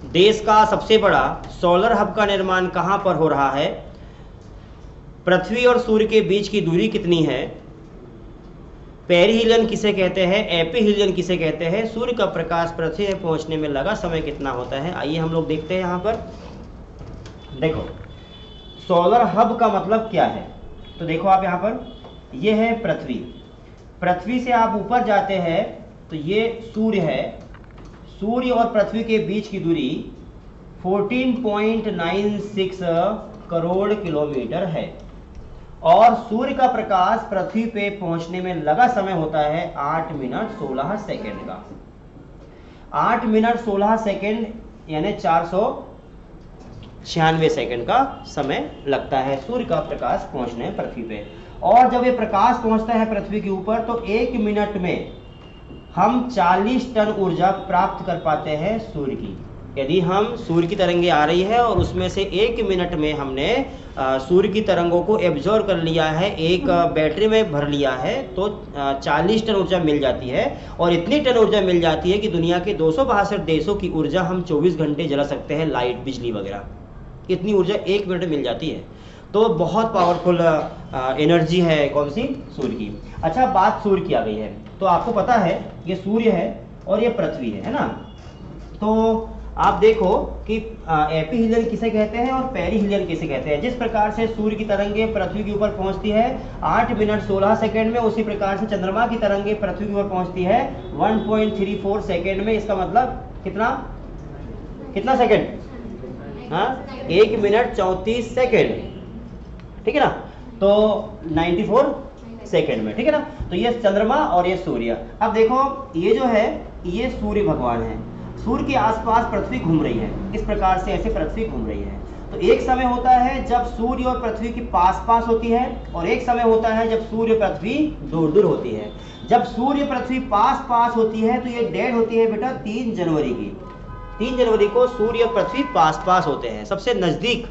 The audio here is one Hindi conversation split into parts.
देश का सबसे बड़ा सोलर हब का निर्माण कहाँ पर हो रहा है? पृथ्वी और सूर्य के बीच की दूरी कितनी है? पेरिहीलियन किसे कहते हैं? एपिहीलियन किसे कहते हैं? सूर्य का प्रकाश पृथ्वी में पहुंचने में लगा समय कितना होता है? आइए हम लोग देखते हैं। यहाँ पर देखो, सोलर हब का मतलब क्या है? तो देखो आप यहाँ पर, ये है पृथ्वी। पृथ्वी से आप ऊपर जाते हैं तो ये सूर्य है। सूर्य और पृथ्वी के बीच की दूरी 14.96 करोड़ किलोमीटर है और सूर्य का प्रकाश पृथ्वी पे पहुंचने में लगा समय होता है 8 मिनट 16 सेकंड का। 8 मिनट 16 सेकंड यानी 496 सेकंड का समय लगता है सूर्य का प्रकाश पहुंचने पृथ्वी पे। और जब ये प्रकाश पहुंचता है पृथ्वी के ऊपर तो 1 मिनट में हम 40 टन ऊर्जा प्राप्त कर पाते हैं सूर्य की। यदि हम सूर्य की तरंगे आ रही है और उसमें से 1 मिनट में हमने सूर्य की तरंगों को एब्जॉर्ब कर लिया है, एक बैटरी में भर लिया है, तो 40 टन ऊर्जा मिल जाती है। और इतनी टन ऊर्जा मिल जाती है कि दुनिया के 262 देशों की ऊर्जा हम 24 घंटे जला सकते हैं, लाइट बिजली वगैरह। इतनी ऊर्जा 1 मिनट में मिल जाती है। तो बहुत पावरफुल एनर्जी है कौन सी? सूर्य की। अच्छा, बात सूर्य की आ गई है तो आपको पता है ये सूर्य है और ये पृथ्वी है ना? तो आप देखो कि एपिहीलियन किसे कहते हैं और पेरिहीलियन किसे कहते हैं। जिस प्रकार से सूर्य की तरंगे पृथ्वी के ऊपर पहुंचती है 8 मिनट 16 सेकंड में, उसी प्रकार से चंद्रमा की तरंगे पृथ्वी के ऊपर पहुंचती है 1.34 सेकंड में। इसका मतलब कितना सेकंड? हाँ, 1 मिनट 34 सेकंड, ठीक है ना? तो 94 सेकंड में, ठीक है ना? तो ये चंद्रमा और ये सूर्य। अब देखो, ये जो है ये सूर्य भगवान है। सूर्य के आसपास पृथ्वी घूम रही है, इस प्रकार से ऐसे पृथ्वी घूम रही है। तो एक समय होता है जब सूर्य और पृथ्वी के पास पास होती है और एक समय होता है जब सूर्य पृथ्वी दूर दूर होती है। जब सूर्य पृथ्वी पास पास होती है तो ये डेट होती है बेटा 3 जनवरी की। 3 जनवरी को सूर्य और पृथ्वी पास पास होते हैं। सबसे नजदीक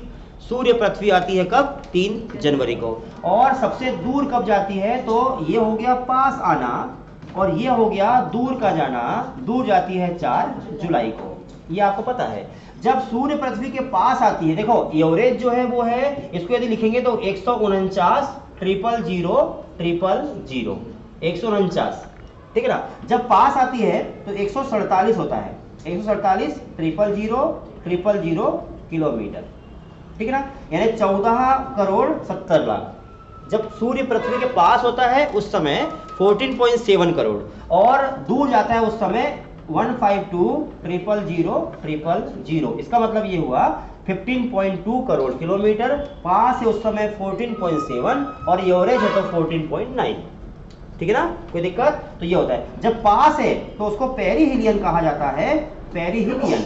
सूर्य पृथ्वी आती है कब? 3 जनवरी को। और सबसे दूर कब जाती है? तो ये हो गया पास आना और ये हो गया दूर का जाना। दूर जाती है 4 जुलाई को, ये आपको पता है। जब सूर्य पृथ्वी के पास आती है, देखो एवरेज जो है वो है, इसको यदि लिखेंगे तो 149 000 000 149, ठीक है ना? जब पास आती है तो 147 होता है, 147 000 000 किलोमीटर, ठीक है ना? यानी 14 करोड़ 70 लाख। जब सूर्य पृथ्वी के पास होता है उस समय 14.7 करोड़ और दूर जाता है उस समय 152 000 000। इसका मतलब ये हुआ 15.2 करोड़ किलोमीटर। पास है उस समय 14.7 और एवरेज है तो 14.9, ठीक है ना? कोई दिक्कत? तो ये होता है। जब पास है तो उसको पेरिहीलियन कहा जाता है, पेरिहीलियन,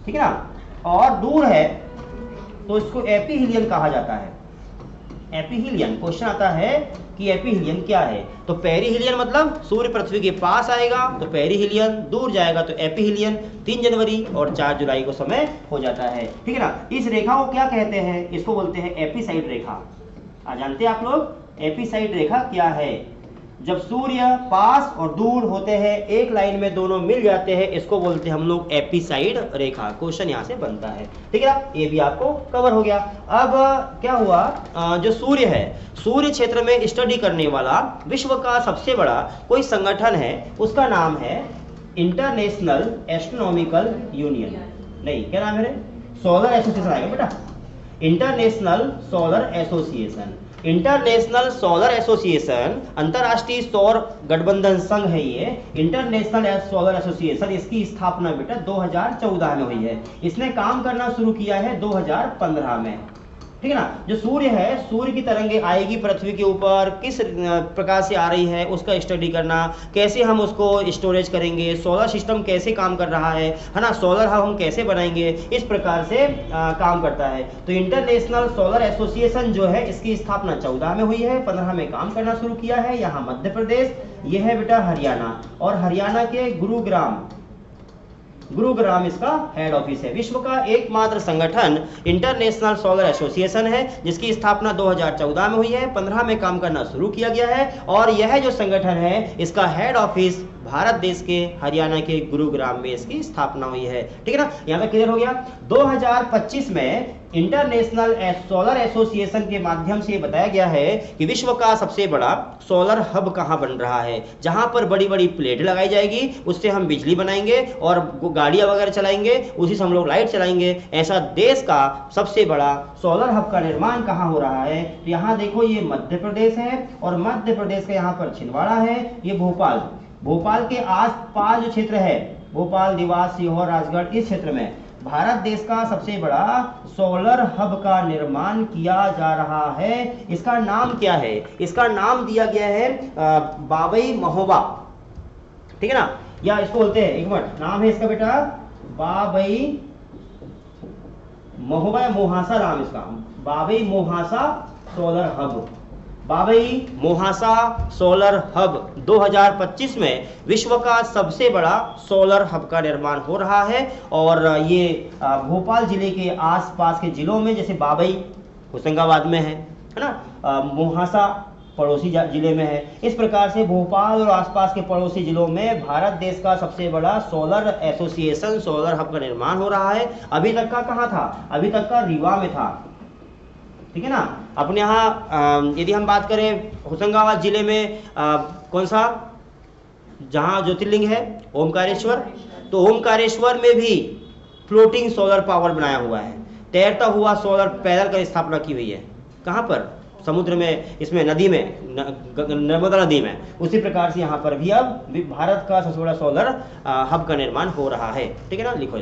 ठीक है ना? और दूर है तो इसको एपिहीलियन कहा जाता है। एपिहीलियन, क्वेश्चन आता है कि एपिहीलियन क्या है? तो पेरिहीलियन मतलब सूर्य पृथ्वी के पास आएगा तो पेरिहीलियन, दूर जाएगा तो एपिहीलियन। 3 जनवरी और 4 जुलाई को समय हो जाता है, ठीक है ना? इस रेखा को क्या कहते हैं? इसको बोलते हैं एपिसाइड रेखा। जानते हैं आप लोग एपिसाइड रेखा क्या है? जब सूर्य पास और दूर होते हैं, एक लाइन में दोनों मिल जाते हैं, इसको बोलते हैं हम लोग एपिसाइड रेखा। क्वेश्चन यहाँ से बनता है, ठीक है ना? ये भी आपको कवर हो गया। अब क्या हुआ, जो सूर्य है, सूर्य क्षेत्र में स्टडी करने वाला विश्व का सबसे बड़ा कोई संगठन है, उसका नाम है इंटरनेशनल एस्ट्रोनॉमिकल यूनियन। नहीं, क्या नाम है? सोलर एसोसिएशन आएगा बेटा, international solar association. International solar association अंतरराष्ट्रीय सौर गठबंधन संघ है। ये इंटरनेशनल सोलर एसोसिएशन, इसकी स्थापना बेटा 2014 में हुई है। इसने काम करना शुरू किया है 2015 में, ठीक है ना? जो सूर्य है, सूर्य की तरंगे आएगी पृथ्वी के ऊपर, किस प्रकार से आ रही है उसका स्टडी करना, कैसे हम उसको स्टोरेज करेंगे, सोलर सिस्टम कैसे काम कर रहा है ना? सोलर हब हम कैसे बनाएंगे, इस प्रकार से काम करता है। तो इंटरनेशनल सोलर एसोसिएशन जो है, इसकी स्थापना 14 में हुई है, 15 में काम करना शुरू किया है। यहाँ मध्य प्रदेश, ये है बेटा हरियाणा, और हरियाणा के गुरुग्राम इसका हेड ऑफिस है। विश्व का एकमात्र संगठन इंटरनेशनल सोलर एसोसिएशन है, जिसकी स्थापना 2014 में हुई है, 15 में काम करना शुरू किया गया है। और यह जो संगठन है, इसका हेड ऑफिस भारत देश के हरियाणा के गुरुग्राम में इसकी स्थापना हुई है। ठीक है ना, यहाँ तक क्लियर हो गया। 2025 में इंटरनेशनल सोलर एसोसिएशन के माध्यम से बताया गया है कि विश्व का सबसे बड़ा सोलर हब कहाँ बन रहा है, जहां पर बड़ी बड़ी प्लेट लगाई जाएगी, उससे हम बिजली बनाएंगे और गाड़ियां वगैरह चलाएंगे, उसी से हम लोग लाइट चलाएंगे। ऐसा देश का सबसे बड़ा सोलर हब का निर्माण कहाँ हो रहा है? तो यहाँ देखो, ये मध्य प्रदेश है और मध्य प्रदेश का यहाँ पर छिंदवाड़ा है, ये भोपाल के आसपास जो क्षेत्र है, भोपाल, देवास, सीहोर, राजगढ़, इस क्षेत्र में भारत देश का सबसे बड़ा सोलर हब का निर्माण किया जा रहा है। इसका नाम क्या है? इसका नाम दिया गया है बाबई महोबा। ठीक है ना, या इसको बोलते हैं, एक मिनट, नाम है इसका बेटा बाबई महोबा या मोहासा, नाम इसका Babai Mohasa solar hub. Babai Mohasa solar hub 2025 में विश्व का सबसे बड़ा सोलर हब का निर्माण हो रहा है और ये भोपाल जिले के आसपास के जिलों में, जैसे बाबई होशंगाबाद में है ना, मोहासा पड़ोसी जिले में है, इस प्रकार से भोपाल और आसपास के पड़ोसी जिलों में भारत देश का सबसे बड़ा सोलर एसोसिएशन, सोलर हब का निर्माण हो रहा है। अभी तक का कहाँ था? अभी तक का रीवा में था। ठीक है ना, अपने यहाँ यदि हम बात करें होशंगाबाद जिले में कौन सा, जहाँ ज्योतिर्लिंग है ओमकारेश्वर, तो ओमकारेश्वर में भी फ्लोटिंग सोलर पावर बनाया हुआ है, तैरता हुआ सोलर पैनल का स्थापना की हुई है। कहाँ पर? समुद्र में, इसमें नदी में, नर्मदा नदी में। उसी प्रकार से यहाँ पर भी अब भारत का सबसे बड़ा सोलर हब का निर्माण हो रहा है। ठीक है ना, लिखो।